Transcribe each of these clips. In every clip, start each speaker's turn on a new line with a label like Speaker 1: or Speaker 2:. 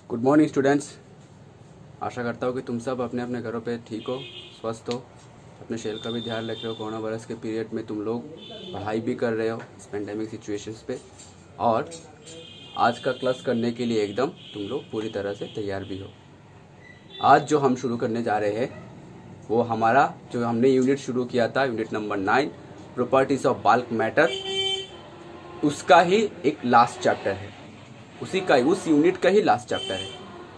Speaker 1: Good morning students. आशा करता हूँ कि तुम सब अपने अपने घरों पे ठीक हो, स्वस्थ हो, अपने शरीर का भी ध्यान रख रहे हो। कोरोना वायरस के पीरियड में तुम लोग पढ़ाई भी कर रहे हो इस पेंडेमिक सिचुएशंस पे, और आज का क्लास करने के लिए एकदम तुम लोग पूरी तरह से तैयार भी हो। आज जो हम शुरू करने जा रहे हैं वो हमारा जो हमने यूनिट शुरू किया था, unit number 9 properties of bulk matter, उसका ही एक लास्ट चैप्टर है। उस यूनिट का ही लास्ट चैप्टर है।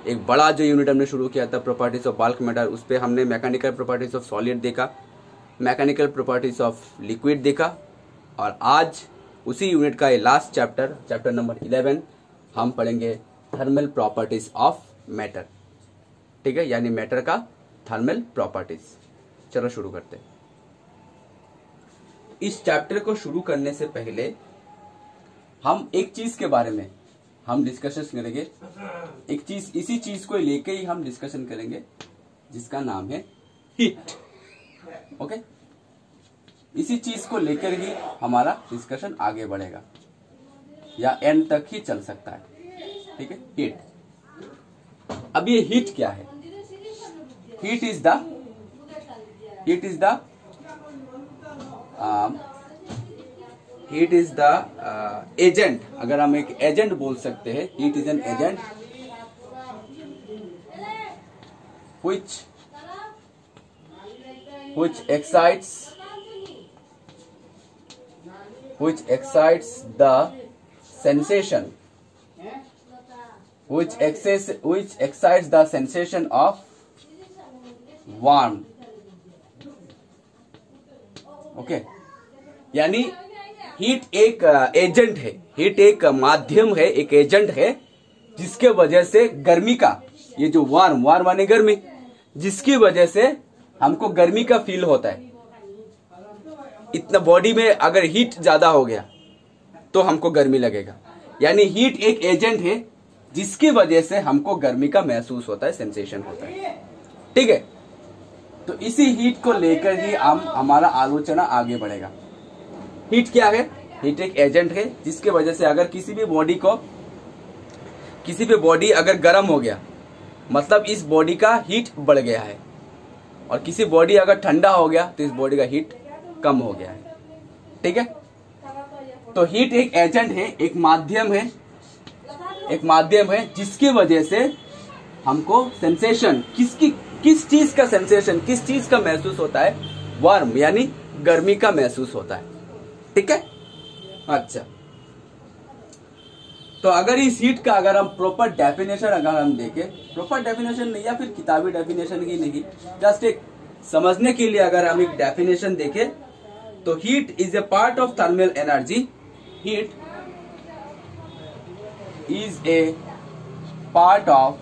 Speaker 1: एक बड़ा जो यूनिट हमने शुरू किया था प्रॉपर्टीज ऑफ बल्क मैटर, उस पर हमने मैकेनिकल प्रॉपर्टीज ऑफ सॉलिड देखा, मैकेनिकल प्रॉपर्टीज ऑफ लिक्विड देखा, और आज उसी यूनिट का ये लास्ट चैप्टर नंबर 11 हम पढ़ेंगे थर्मल प्रॉपर्टीज ऑफ मैटर। ठीक है, यानी मैटर का थर्मल प्रॉपर्टीज। चलो शुरू करते हैं। इस चैप्टर को शुरू करने से पहले हम एक चीज के बारे में हम डिस्कशन करेंगे। एक चीज, इसी चीज को लेके ही हम डिस्कशन करेंगे जिसका नाम है हीट। ओके, इसी चीज को लेकर ही हमारा डिस्कशन आगे बढ़ेगा या एंड तक ही चल सकता है। ठीक है, हीट। अब ये हीट क्या है? Heat is the agent. अगर हम एक एजेंट बोल सकते हैं, heat is an agent which excites the sensation of warm। Okay, यानी हीट एक एजेंट है, हीट एक माध्यम है, एक एजेंट है जिसके वजह से गर्मी का, ये जो वार्म माने गर्मी, जिसकी वजह से हमको गर्मी का फील होता है। इतना बॉडी में अगर हीट ज्यादा हो गया तो हमको गर्मी लगेगा। यानी हीट एक एजेंट है जिसकी वजह से हमको गर्मी का महसूस होता है, सेंसेशन होता है। ठीक है, तो इसी हीट को लेकर ही हमारा आलोचना आगे बढ़ेगा। हीट क्या है? हीट एक एजेंट है जिसके वजह से अगर किसी भी बॉडी अगर गर्म हो गया, मतलब इस बॉडी का हीट बढ़ गया है, और किसी बॉडी अगर ठंडा हो गया तो इस बॉडी का हीट कम हो गया है। ठीक है, तो हीट एक एजेंट है, एक माध्यम है जिसकी वजह से हमको सेंसेशन, किस चीज का सेंसेशन, किस चीज का महसूस होता है? वार्म, यानी गर्मी का महसूस होता है। ठीक है, अच्छा, तो अगर इस हीट का अगर हम प्रॉपर डेफिनेशन अगर हम देखें, प्रॉपर डेफिनेशन नहीं या फिर किताबी डेफिनेशन ही नहीं, जस्ट एक समझने के लिए अगर हम एक डेफिनेशन देखें तो heat is a part of thermal energy. Heat is a part of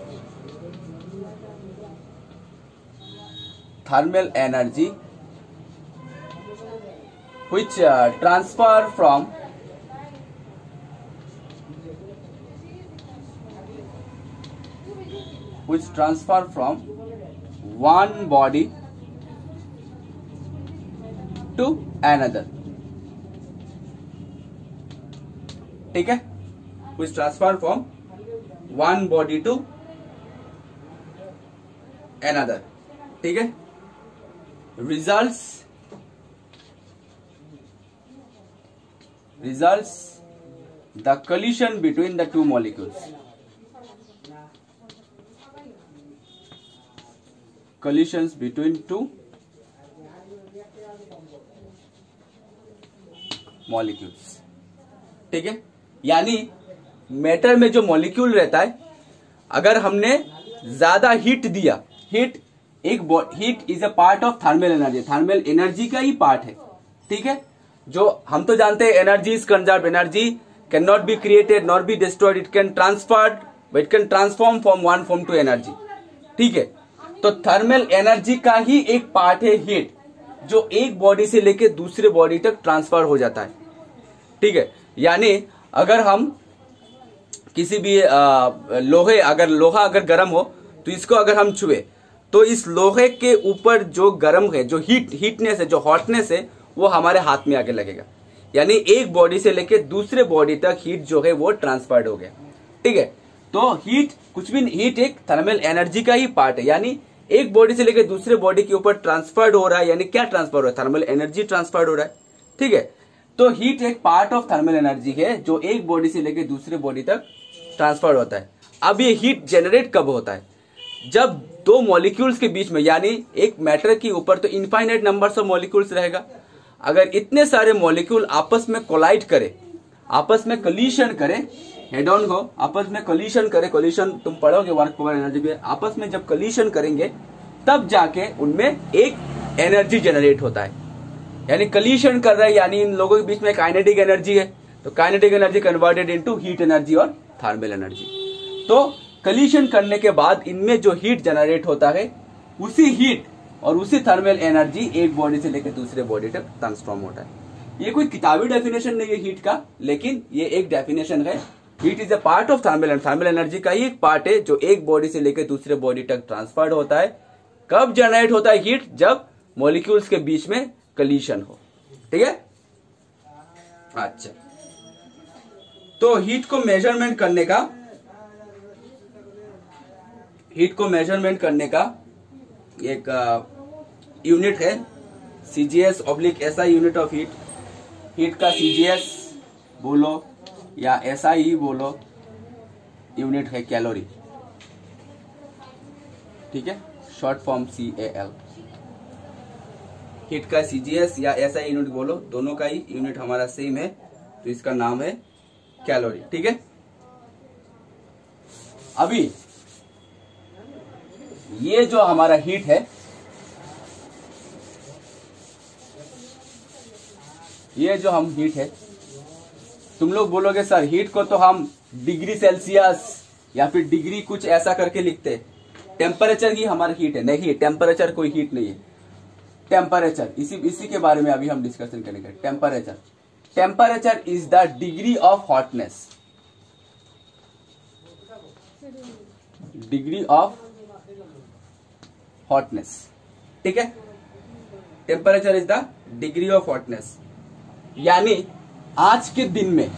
Speaker 1: thermal energy which transfer from one body to another। ठीक है, which transfer from one body to another। ठीक है, results the collision between the two molecules। collisions between two molecules। ठीक है, यानी matter में जो molecule रहता है, अगर हमने ज्यादा हीट दिया, heat is a part of thermal energy, thermal energy का ही पार्ट है। ठीक है, जो हम तो जानते हैं energy is conserve, energy can not be created not be destroyed, it can transform from one form to energy. ठीक है, तो थर्मल एनर्जी का ही एक पार्ट है हीट, जो एक बॉडी से लेकर दूसरे बॉडी तक ट्रांसफर हो जाता है। ठीक है, यानी अगर हम किसी भी लोहा अगर गर्म हो तो इसको अगर हम छुए तो इस लोहे के ऊपर जो गर्म है, जो हीटनेस है, जो हॉटनेस है, वो हमारे हाथ में आके लगेगा। यानी एक बॉडी से लेके दूसरे बॉडी तक हीट जो है वो ट्रांसफर्ड हो गया। ठीक है, तो हीट कुछ भी, हीट एक थर्मल एनर्जी का ही पार्ट है, यानी एक बॉडी से लेकर दूसरे बॉडी के ऊपर ट्रांसफर्ड हो रहा है, यानी क्या ट्रांसफर हो रहा है, थर्मल एनर्जी ट्रांसफर्ड हो रहा है। ठीक है, तो हीट एक पार्ट ऑफ थर्मल एनर्जी है जो एक बॉडी से लेकर दूसरे बॉडी तक ट्रांसफर होता है। अब ये हीट जनरेट कब होता है, जब दो मॉलिक्यूल्स के बीच में, यानी एक मैटर के ऊपर तो इनफाइनाइट नंबर्स ऑफ मॉलिक्यूल्स रहेगा, अगर इतने सारे मॉलिक्यूल आपस में कोलाइड करे, आपस में कोलिशन करे, हेड ऑन हो, आपस में कोलिशन करे, कोलिशन तुम पढ़ोगे वर्क पावर एनर्जी में, आपस में जब कोलिशन करेंगे तब जाके उनमें एक एनर्जी जनरेट होता है, यानी कोलिशन कर रहा है, यानी इन लोगों के बीच में काइनेटिक एनर्जी है, तो kinetic energy converted into heat energy और थर्मल एनर्जी। तो कोलिशन करने के बाद इनमें जो हीट जनरेट होता है, उसी हीट और उसी थर्मल एनर्जी एक बॉडी से लेकर दूसरे बॉडी तक ट्रांसफॉर्म होता है। ये कोई किताबी डेफिनेशन नहीं है हीट का, लेकिन ये एक डेफिनेशन है। Heat is a part of thermal energy, thermal energy का ही एक पार्ट है जो एक बॉडी से लेकर दूसरे बॉडी तक ट्रांसफर्ड होता है। कब जनरेट होता है हीट, जब मॉलिक्यूल्स के बीच में कोलिशन हो। ठीक है, अच्छा, तो हीट को मेजरमेंट करने का, हीट को मेजरमेंट करने का एक यूनिट है CGS oblique SI, unit of heat. Heat का सीजीएस बोलो या एसआई बोलो, यूनिट है कैलोरी। ठीक है, शॉर्ट फॉर्म CAL। हीट का सीजीएस या एसआई यूनिट बोलो, दोनों का ही यूनिट हमारा सेम है, तो इसका नाम है कैलोरी। ठीक है, अभी ये जो हमारा हीट है, ये जो हम हीट है, तुम लोग बोलोगे सर हीट को तो हम डिग्री सेल्सियस या फिर डिग्री कुछ ऐसा करके लिखते हैं, टेम्परेचर ही हमारा हीट है। नहीं, टेम्परेचर कोई हीट नहीं है। टेम्परेचर इसी के बारे में अभी हम डिस्कशन करेंगे। Temperature, temperature is the degree of hotness, degree of hotness. ठीक है, temperature is the degree of hotness, यानी आज के दिन में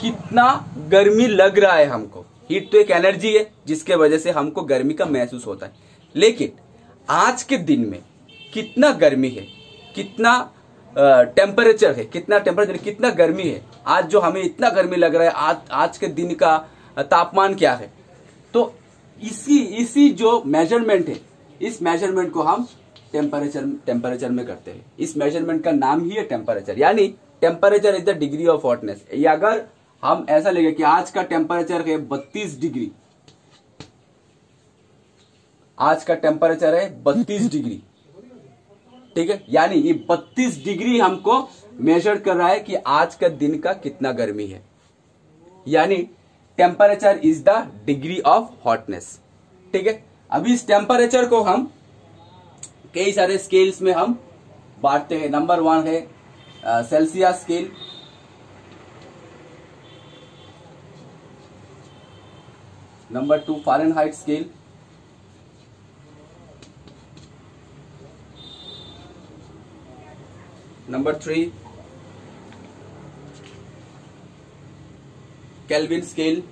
Speaker 1: कितना गर्मी लग रहा है हमको। हीट तो एक एनर्जी है जिसके वजह से हमको गर्मी का महसूस होता है, लेकिन आज के दिन में कितना गर्मी है, कितना टेम्परेचर है, कितना गर्मी है, आज जो हमें इतना गर्मी लग रहा है, आज के दिन का तापमान क्या है। तो इसी जो मेजरमेंट है, इस मेजरमेंट को हम टेम्परेचर में करते हैं। इस मेजरमेंट का नाम ही है टेम्परेचर, यानी temperature is the degree of hotness. या अगर हम ऐसा लेंगे कि आज का टेम्परेचर है 32 डिग्री, आज का टेम्परेचर है 32 डिग्री। ठीक है, यानी ये 32 डिग्री हमको मेजर कर रहा है कि आज का दिन का कितना गर्मी है, यानी temperature is the degree of hotness. ठीक है, अभी इस टेम्परेचर को हम कई सारे स्केल्स में हम बांटते हैं। नंबर 1 है Celsius scale, number 2 Fahrenheit scale, number 3 kelvin scale,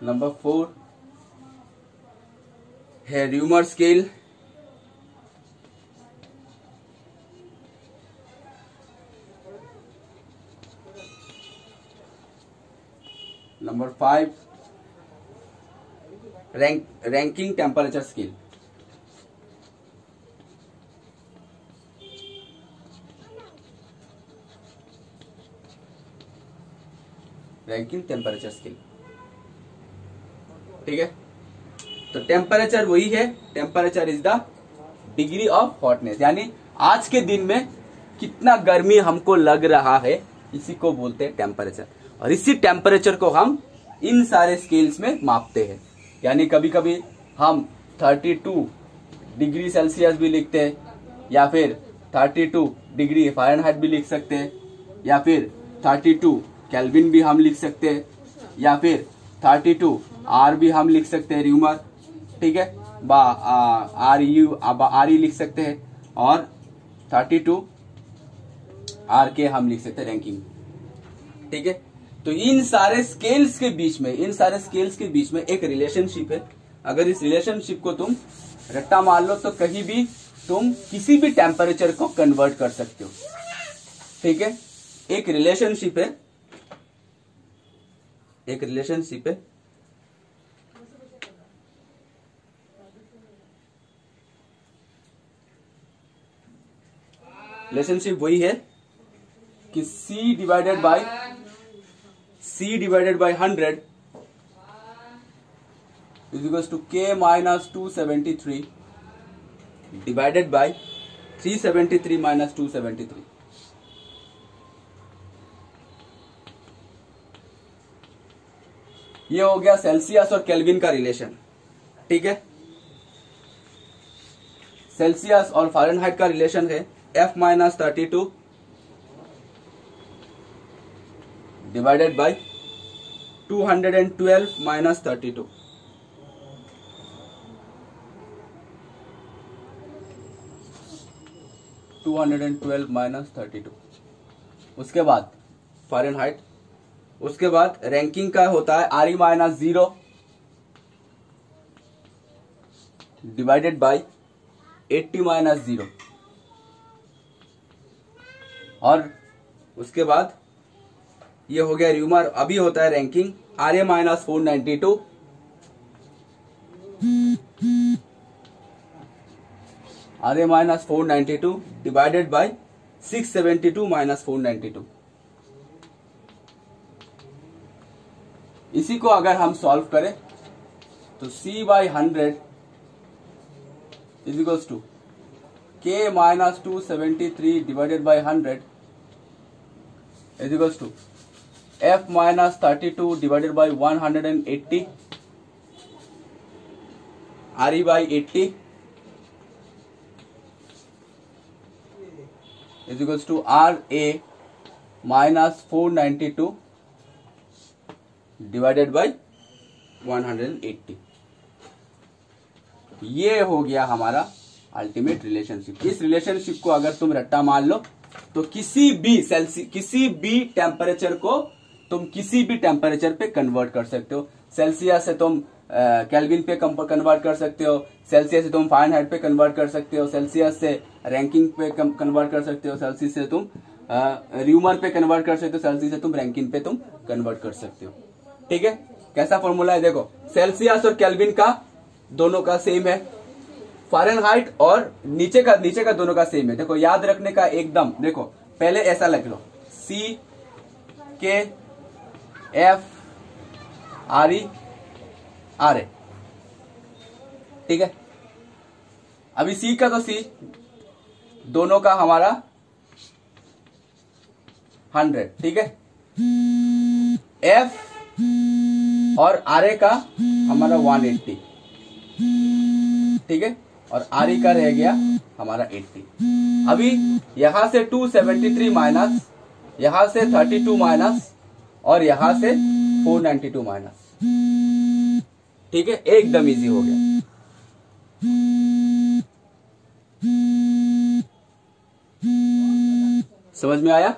Speaker 1: number 4 है rumour scale, number 5 ranking temperature scale, ranking temperature scale. ठीक है, तो टेम्परेचर वही है, temperature is the degree of hotness, यानी आज के दिन में कितना गर्मी हमको लग रहा है, इसी को बोलते हैं टेम्परेचर। और इसी टेम्परेचर को हम इन सारे स्केल्स में मापते हैं, यानी कभी कभी हम 32 डिग्री सेल्सियस भी लिखते हैं, या फिर 32 डिग्री फ़ारेनहाइट भी लिख सकते हैं, या फिर 32 केल्विन भी हम लिख सकते हैं, या फिर 32 आर भी हम लिख सकते हैं, र्यूमर। ठीक है, आर ई लिख सकते हैं, और 32 आर के हम लिख सकते हैं रैंकिंग। ठीक है, तो इन सारे स्केल्स के बीच में एक रिलेशनशिप है। अगर इस रिलेशनशिप को तुम रट्टा मार लो तो कहीं भी तुम किसी भी टेम्परेचर को कन्वर्ट कर सकते हो। ठीक है, एक रिलेशनशिप है रिलेशनशिप वही है कि C divided by 100 is equal to K minus 273 divided by 373 minus 273। ये हो गया सेल्सियस और केल्विन का रिलेशन। ठीक है, सेल्सियस और फ़ारेनहाइट का रिलेशन है F minus 32 divided by 212 minus 32। उसके बाद फ़ारेनहाइट, उसके बाद रैंकिंग का होता है RE minus 0 divided by 80 minus 0। और उसके बाद ये हो गया र्यूमर। अभी होता है Rankine RA minus 492 divided by 672 minus 492। इसी को अगर हम सॉल्व करें तो C by 100 is equals to K minus 273 divided by 100 is equals to F minus 32 divided by 180 RE by 80 is equals to RA minus 492 divided by 180। ये हो गया हमारा अल्टीमेट रिलेशनशिप। इस रिलेशनशिप को अगर तुम रट्टा मान लो तो किसी भी टेम्परेचर को तुम किसी भी टेम्परेचर पे कन्वर्ट कर सकते हो। सेल्सियस से तुम केल्विन पे कन्वर्ट कर सकते हो, सेल्सियस से तुम फ़ारेनहाइट पे कन्वर्ट कर सकते हो, सेल्सियस से रैंकिंग पे कन्वर्ट कर सकते हो, सेल्सियस से तुम र्यूमर पे कन्वर्ट कर सकते हो, सेल्सियस से तुम रैंकिंग पे तुम कन्वर्ट कर सकते हो। ठीक है, कैसा फॉर्मूला है देखो, सेल्सियस और केल्विन का दोनों का सेम है, फ़ारेनहाइट और नीचे का दोनों का सेम है। देखो याद रखने का एकदम, देखो पहले ऐसा लिख लो C K F RE RA। ठीक है, अभी C का तो C दोनों का हमारा 100। ठीक है, F और RA का हमारा 180। ठीक है, और RE का रह गया हमारा 80। अभी यहां से 273 माइनस, यहां से 32 माइनस और यहां से 492 माइनस। ठीक है, एकदम इजी हो गया। समझ में आया?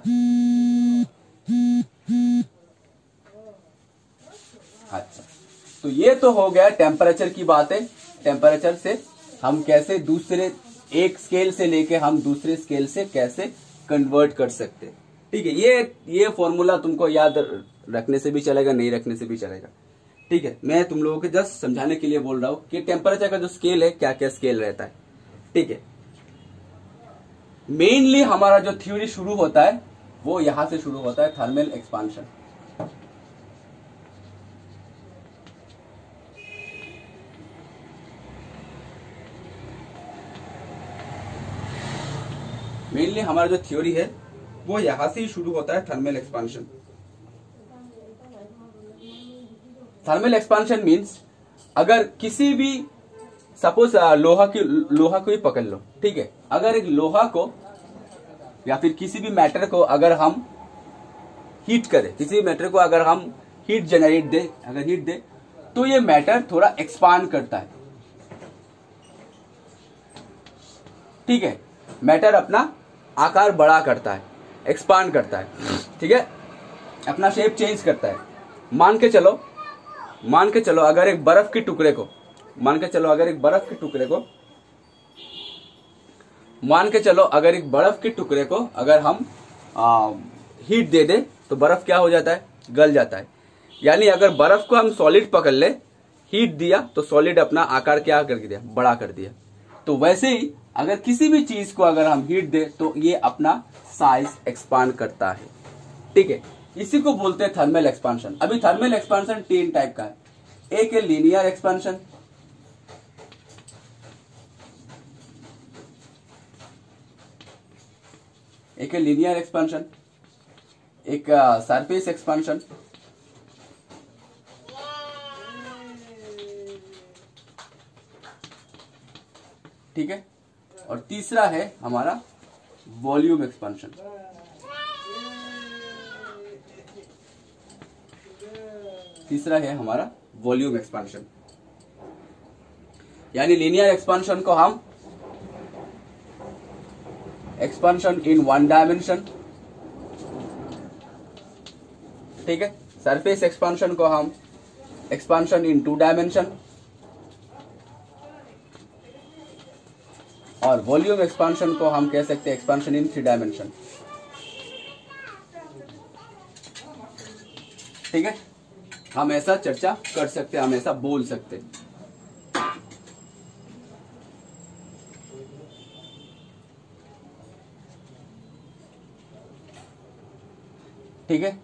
Speaker 1: अच्छा, तो ये तो हो गया टेम्परेचर की बातें। टेम्परेचर से हम कैसे दूसरे एक स्केल से लेके हम दूसरे स्केल से कैसे कन्वर्ट कर सकते हैं। ठीक है, ये फॉर्मूला तुमको याद रखने से भी चलेगा, नहीं रखने से भी चलेगा। ठीक है, मैं तुम लोगों को जस्ट समझाने के लिए बोल रहा हूं कि टेम्परेचर का जो स्केल है क्या क्या स्केल रहता है। ठीक है, मेनली हमारा जो थ्योरी शुरू होता है वो यहां से शुरू होता है, थर्मल एक्सपांशन। मेनली हमारा जो थ्योरी है वो यहां से ही शुरू होता है, thermal expansion. Thermal expansion means अगर किसी भी सपोज लोहा को ही पकड़ लो। ठीक है, अगर एक लोहा को या फिर किसी भी मैटर को अगर हम हीट करें, किसी भी मैटर को अगर हम हीट जनरेट दे, अगर हीट दे तो ये मैटर थोड़ा एक्सपांड करता है। ठीक है, मैटर अपना आकार बड़ा करता है। एक्सपांड करता है, ठीक है, अपना शेप चेंज करता है। मान के चलो अगर एक बर्फ के टुकड़े को अगर हम हीट दे दे तो बर्फ क्या हो जाता है, गल जाता है। यानी अगर बर्फ को हम सॉलिड पकड़ ले, हीट दिया तो सॉलिड अपना आकार क्या कर दिया, बड़ा कर दिया। तो वैसे ही अगर किसी भी चीज को अगर हम हीट दे तो ये अपना साइज एक्सपांड करता है, ठीक है। इसी को बोलते हैं थर्मल एक्सपांशन। अभी थर्मल एक्सपांशन 3 टाइप का है। एक है लीनियर एक्सपांशन, एक सरफेस एक्सपांशन, ठीक है, और तीसरा है हमारा वॉल्यूम एक्सपांशन। यानी लीनियर एक्सपांशन को हम एक्सपांशन इन 1 डायमेंशन, ठीक है। सरफेस एक्सपांशन को हम एक्सपांशन इन 2 डायमेंशन, और वॉल्यूम एक्सपांशन को हम कह सकते हैं एक्सपांशन इन 3 डायमेंशन, ठीक है। हम ऐसा चर्चा कर सकते हैं, हम ऐसा बोल सकते हैं। ठीक है,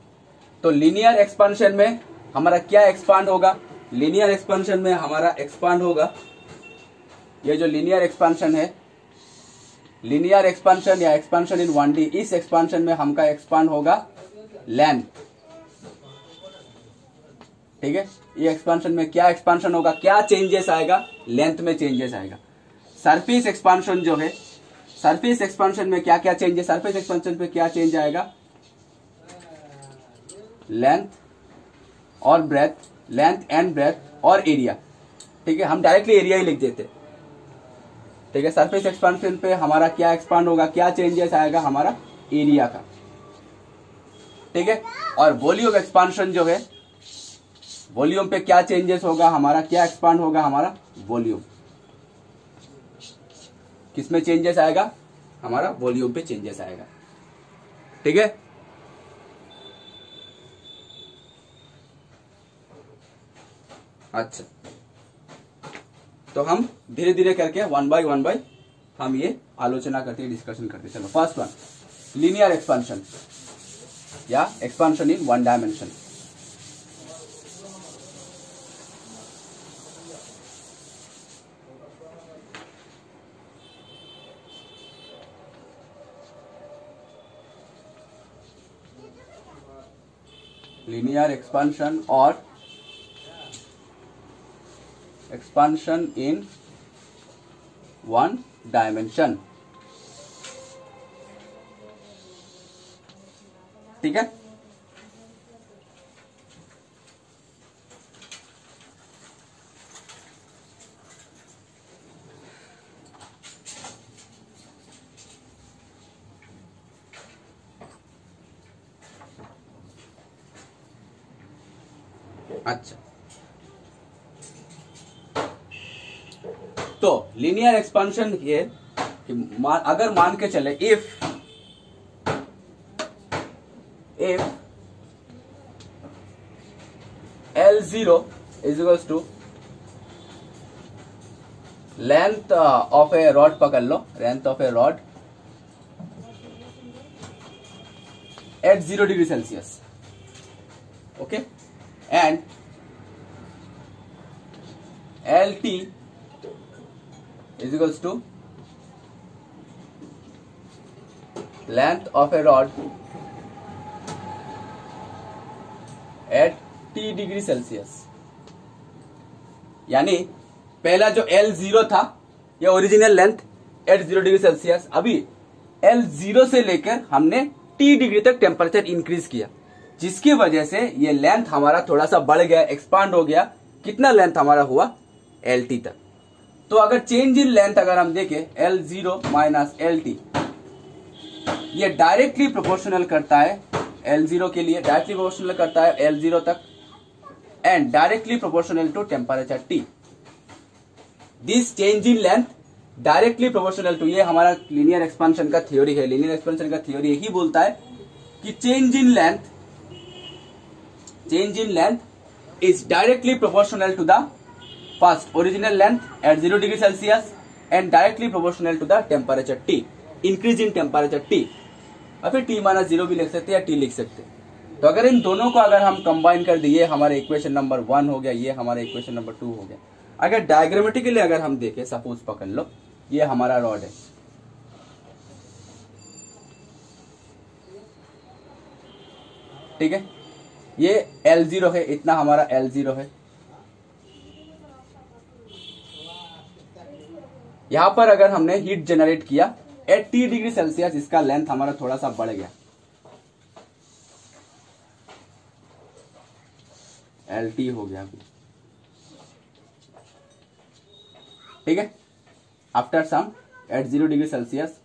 Speaker 1: तो लीनियर एक्सपांशन में हमारा क्या एक्सपांड होगा, लीनियर एक्सपांशन में हमारा एक्सपांड होगा, ये जो लीनियर एक्सपांशन है, लीनियर एक्सपांशन या एक्सपांशन इन 1D, इस एक्सपांशन में हमका एक्सपांड होगा लेंथ, ठीक है। ये एक्सपांशन में क्या एक्सपांशन होगा, क्या चेंजेस आएगा, लेंथ में चेंजेस आएगा। सरफेस एक्सपांशन जो है, सरफेस एक्सपांशन में क्या क्या चेंजेस, सरफेस एक्सपांशन पे क्या चेंज आएगा, लेंथ और ब्रेथ, लेंथ एंड ब्रेथ और एरिया, ठीक है। हम डायरेक्टली एरिया ही लिख देते, ठीक है। सरफेस एक्सपांशन पे हमारा क्या एक्सपांड होगा, क्या चेंजेस आएगा, हमारा एरिया का, ठीक है। और वॉल्यूम एक्सपांशन जो है, वॉल्यूम पे क्या चेंजेस होगा, हमारा क्या एक्सपांड होगा, हमारा वॉल्यूम। किसमें चेंजेस आएगा, हमारा वॉल्यूम पे चेंजेस आएगा, ठीक है। अच्छा, तो हम धीरे धीरे करके 1 बाय 1 हम ये आलोचना करते हैं, डिस्कशन करते हैं। चलो, फर्स्ट वन, लीनियर एक्सपांशन या एक्सपांशन इन 1 डायमेंशन। लीनियर एक्सपांशन और एक्सपांशन इन 1 डायमेंशन, ठीक है। अच्छा, तो लीनियर एक्सपांशन ये कि अगर मान के चले if L0 is equals to length of a rod, पकड़ लो, length of a rod at 0 degree Celsius, okay, and LT is equals to length of a rod at T degree Celsius. यानी पहला जो L0 था, ये original length at 0 degree Celsius. अभी L0 से लेकर हमने T डिग्री तक टेम्परेचर इंक्रीज किया, जिसकी वजह से ये लेंथ हमारा थोड़ा सा बढ़ गया, एक्सपांड हो गया। कितना लेंथ हमारा हुआ, LT तक। तो अगर चेंज इन लेंथ अगर हम देखें L0 माइनस LT, ये डायरेक्टली प्रोपोर्शनल करता है L0 के लिए, डायरेक्टली प्रोपोर्शनल करता है L0 तक and directly proportional to temperature T। This change in length directly proportional to, ये हमारा लीनियर एक्सपेंशन का थ्योरी है। लीनियर एक्सपेंशन का थ्योरी यही बोलता है कि change in length is directly proportional to the first original length at 0 degree Celsius and directly proportional to the temperature T, increase in temperature T। और फिर T-0 भी लिख सकते हैं या T लिख सकते हैं। तो अगर इन दोनों को अगर हम कंबाइन कर दिए, हमारे इक्वेशन नंबर 1 हो गया, ये हमारा इक्वेशन नंबर 2 हो गया। अगर डायग्रामेटिकली अगर हम देखें, सपोज पकड़ लो ये हमारा रॉड है, ठीक है, ये L0 है, इतना हमारा L0 है। यहां पर अगर हमने हीट जनरेट किया एट T डिग्री सेल्सियस, इसका लेंथ हमारा थोड़ा सा बढ़ गया, LT हो गया अभी, ठीक है। After some at 0 degree Celsius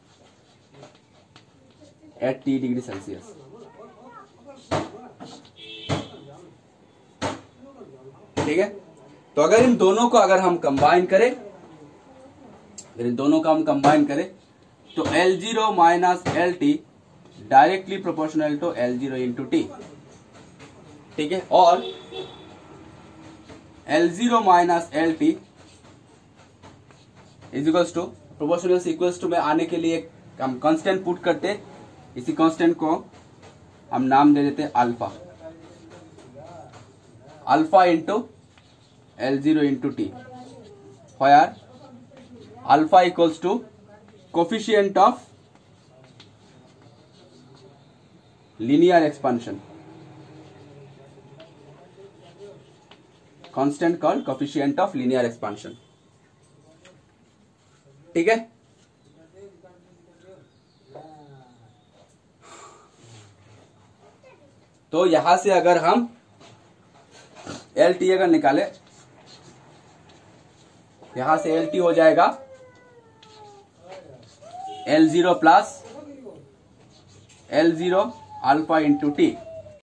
Speaker 1: at T degree Celsius, ठीक है। तो अगर इन दोनों को अगर हम कंबाइन करें, तो L0 minus LT directly proportional to L0 into T, ठीक है। और L0 minus LT is equals to, proportional से इक्वल्स टू में आने के लिए हम कांस्टेंट पुट करते, इसी कांस्टेंट को हम नाम दे देते alpha, alpha into L0 into T, where alpha equals to coefficient of linear expansion, constant called coefficient of linear expansion, ठीक है। तो यहां से अगर हम LT अगर निकाले, यहां से LT हो जाएगा L0 plus L0 alpha into T,